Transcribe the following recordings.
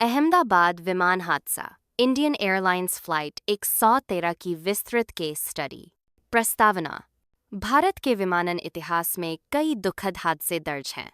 अहमदाबाद विमान हादसा, Indian airlines flight 113 की विस्तृत केस स्टडी। प्रस्तावना: भारत के विमानन इतिहास में कई दुखद हादसे दर्ज हैं,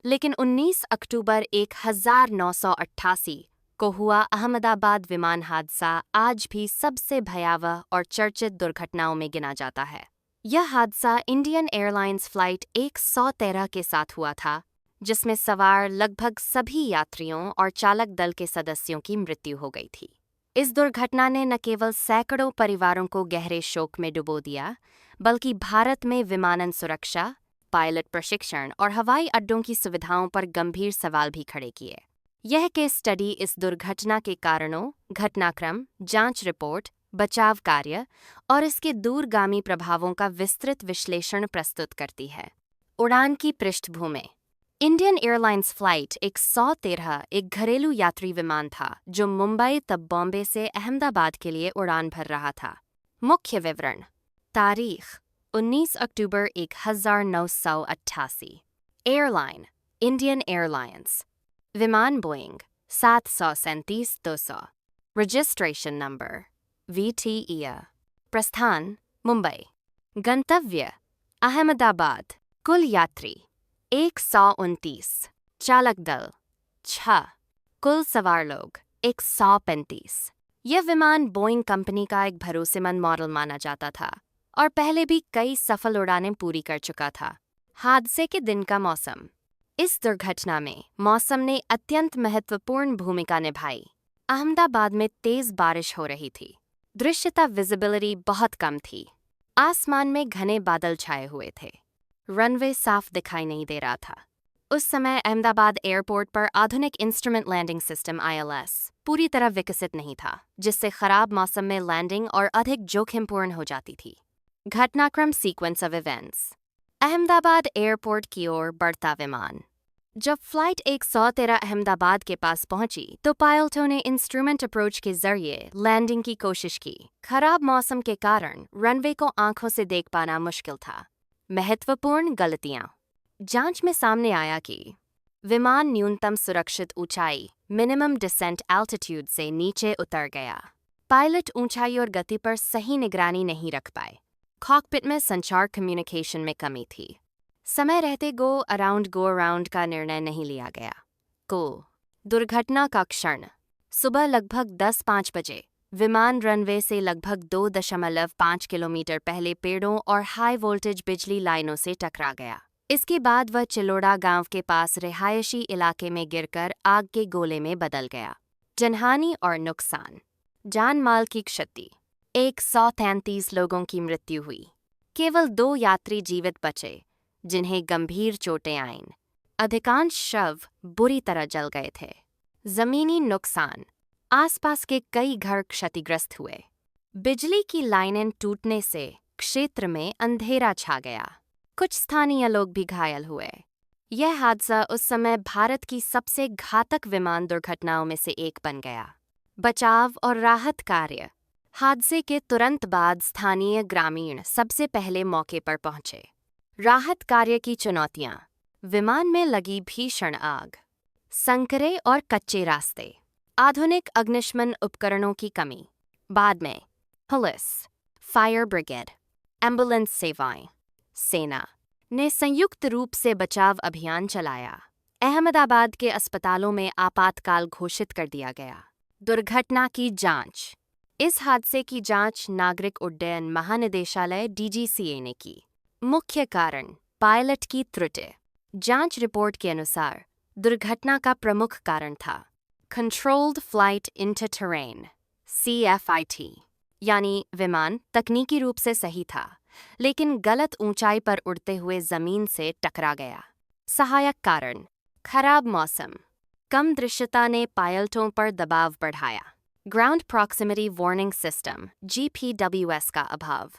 लेकिन 19 अक्टूबर 1988 को हुआ अहमदाबाद विमान हादसा आज भी सबसे भयावह और चर्चित दुर्घटनाओं में गिना जाता है। यह हादसा इंडियन एयरलाइंस फ्लाइट 113 के साथ हुआ था, जिसमें सवार लगभग सभी यात्रियों और चालक दल के सदस्यों की मृत्यु हो गई थी। इस दुर्घटना ने न केवल सैकड़ों परिवारों को गहरे शोक में डुबो दिया, बल्कि भारत में विमानन सुरक्षा, पायलट प्रशिक्षण और हवाई अड्डों की सुविधाओं पर गंभीर सवाल भी खड़े किए। यह केस स्टडी इस दुर्घटना के कारणों, घटनाक्रम, जांच रिपोर्ट, बचाव कार्य और इसके दूरगामी प्रभावों का विस्तृत विश्लेषण प्रस्तुत करती है। उड़ान की पृष्ठभूमि: इंडियन एयरलाइंस फ्लाइट 113 एक घरेलू यात्री विमान था जो मुंबई तब बॉम्बे से अहमदाबाद के लिए उड़ान भर रहा था। मुख्य विवरण: तारीख 19 अक्टूबर 1988। Airline: Indian airlines. विमान बोइंग 737-200। Registration number VTEA। प्रस्थान: मुंबई। गंतव्य: अहमदाबाद। कुल यात्री 129। चालक दल 6। कुल सवार लोग 135। यह विमान बोइंग कंपनी का एक भरोसेमंद मॉडल माना जाता था और पहले भी कई सफल उड़ानें पूरी कर चुका था। हादसे के दिन का मौसम: इस दुर्घटना में मौसम ने अत्यंत महत्वपूर्ण भूमिका निभाई। अहमदाबाद में तेज बारिश हो रही थी। दृश्यता विजिबिलिटी बहुत कम थी। आसमान में घने बादल छाए हुए थे। रनवे साफ दिखाई नहीं दे रहा था। उस समय अहमदाबाद एयरपोर्ट पर आधुनिक इंस्ट्रूमेंट लैंडिंग सिस्टम ILS पूरी तरह विकसित नहीं था, जिससे खराब मौसम में लैंडिंग और अधिक जोखिमपूर्ण हो जाती थी। घटनाक्रम sequence of events: Ahmedabad airport की ओर बढ़ता विमान। जब फ्लाइट 113 अहमदाबाद के पास पहुंची तो पायलटों ने इंस्ट्रूमेंट अप्रोच के जरिए लैंडिंग की कोशिश की। खराब मौसम के कारण रनवे को आंखों से देख पाना मुश्किल था। महत्वपूर्ण गलतियां: जांच में सामने आया कि विमान न्यूनतम सुरक्षित ऊंचाई मिनिमम डिसेंट एल्टीट्यूड से नीचे उतर गया। पायलट ऊंचाई और गति पर सही निगरानी नहीं रख पाए। कॉकपिट में संचार कम्युनिकेशन में कमी थी। समय रहते गो अराउंड का निर्णय नहीं लिया गया। दुर्घटना का क्षण: सुबह लगभग 10:05 बजे विमान रनवे से लगभग 2.5 किलोमीटर पहले पेड़ों और हाई वोल्टेज बिजली लाइनों से टकरा गया। इसके बाद वह चिलोड़ा गांव के पास रिहायशी इलाके में गिरकर आग के गोले में बदल गया। जनहानि और नुकसान: जान माल की क्षति: 133 लोगों की मृत्यु हुई। केवल 2 यात्री जीवित बचे, जिन्हें गंभीर चोटें आईं। अधिकांश शव बुरी तरह जल गए थे। जमीनी नुकसान: आसपास के कई घर क्षतिग्रस्त हुए। बिजली की लाइनें टूटने से क्षेत्र में अंधेरा छा गया। कुछ स्थानीय लोग भी घायल हुए। यह हादसा उस समय भारत की सबसे घातक विमान दुर्घटनाओं में से एक बन गया। बचाव और राहत कार्य: हादसे के तुरंत बाद स्थानीय ग्रामीण सबसे पहले मौके पर पहुंचे। राहत कार्य की चुनौतियां: विमान में लगी भीषण आग, संकरे और कच्चे रास्ते, आधुनिक अग्निशमन उपकरणों की कमी। बाद में पुलिस, फायर ब्रिगेड, एम्बुलेंस सेवाएं, सेना ने संयुक्त रूप से बचाव अभियान चलाया। अहमदाबाद के अस्पतालों में आपातकाल घोषित कर दिया गया। दुर्घटना की जांच: इस हादसे की जांच नागरिक उड्डयन महानिदेशालय DGCA ने की। मुख्य कारण: पायलट की त्रुटि। जांच रिपोर्ट के अनुसार दुर्घटना का प्रमुख कारण था controlled flight into terrain CFIT, यानी विमान तकनीकी रूप से सही था, लेकिन गलत ऊंचाई पर उड़ते हुए जमीन से टकरा गया। सहायक कारण: खराब मौसम, कम दृश्यता ने पायलटों पर दबाव बढ़ाया। Ground proximity warning system GPWS का अभाव।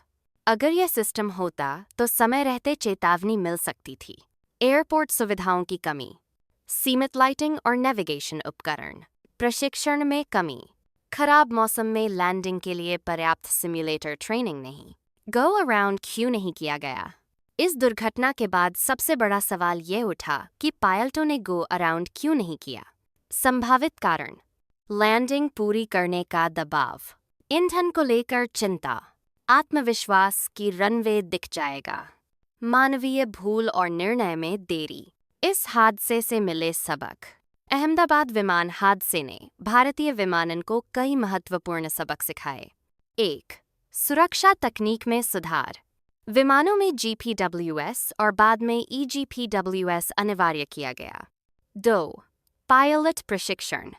अगर यह सिस्टम होता तो समय रहते चेतावनी मिल सकती थी। एयरपोर्ट सुविधाओं की कमी, सीमित लाइटिंग और नेविगेशन उपकरण। प्रशिक्षण में कमी, खराब मौसम में लैंडिंग के लिए पर्याप्त सिम्युलेटर ट्रेनिंग नहीं। गो अराउंड क्यों नहीं किया गया? इस दुर्घटना के बाद सबसे बड़ा सवाल ये उठा कि पायलटों ने गो अराउंड क्यों नहीं किया। संभावित कारण: लैंडिंग पूरी करने का दबाव, ईंधन को लेकर चिंता, आत्मविश्वास कि रनवे दिख जाएगा, मानवीय भूल और निर्णय में देरी। इस हादसे से मिले सबक। अहमदाबाद विमान हादसे ने भारतीय विमानन को कई महत्वपूर्ण सबक सिखाए। 1. सुरक्षा तकनीक में सुधार। विमानों में GPWS और बाद में EGPWS अनिवार्य किया गया। 2. पायलट प्रशिक्षण।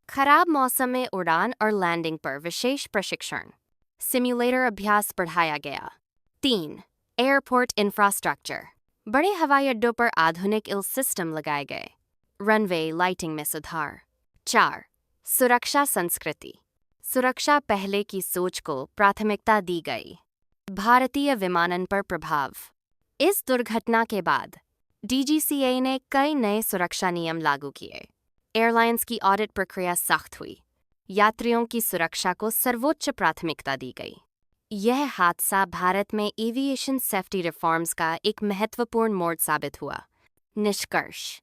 खराब मौसम में उड़ान और लैंडिंग पर विशेष प्रशिक्षण। सिम्युलेटर अभ्यास बढ़ाया गया। 3. Airport infrastructure. बड़े हवाई अड्डों पर आधुनिक इल सिस्टम लगाए गए। रनवे लाइटिंग में सुधार। 4. सुरक्षा संस्कृति। सुरक्षा पहले की सोच को प्राथमिकता दी गई। भारतीय विमानन पर प्रभाव। इस दुर्घटना के बाद DGCA ने कई नए सुरक्षा नियम लागू किए। एयरलाइंस की ऑडिट प्रक्रिया सख्त हुई। यात्रियों की सुरक्षा को सर्वोच्च प्राथमिकता दी गई। यह हादसा भारत में एविएशन सेफ्टी रिफॉर्म्स का एक महत्वपूर्ण मोड़ साबित हुआ। निष्कर्ष।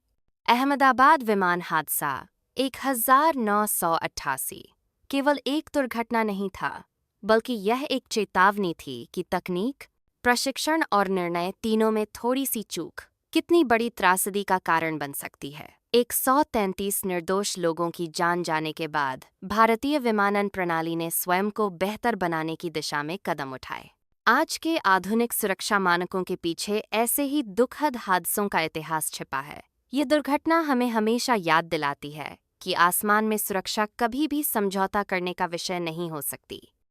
अहमदाबाद विमान हादसा 1988 केवल एक दुर्घटना नहीं था, बल्कि यह एक चेतावनी थी कि तकनीक, प्रशिक्षण और निर्णय तीनों में थोड़ी सी चूक कितनी बड़ी त्रासदी का कारण बन सकती है। 133 निर्दोष लोगों की जान जाने के बाद भारतीय विमानन प्रणाली ने स्वयं को बेहतर बनाने की दिशा में कदम उठाए। आज के आधुनिक सुरक्षा मानकों के पीछे ऐसे ही दुखद हादसों का इतिहास छिपा है। ये दुर्घटना हमें हमेशा याद दिलाती है कि आसमान में सुरक्षा कभी भी समझौता करने का विषय नहीं हो सकती।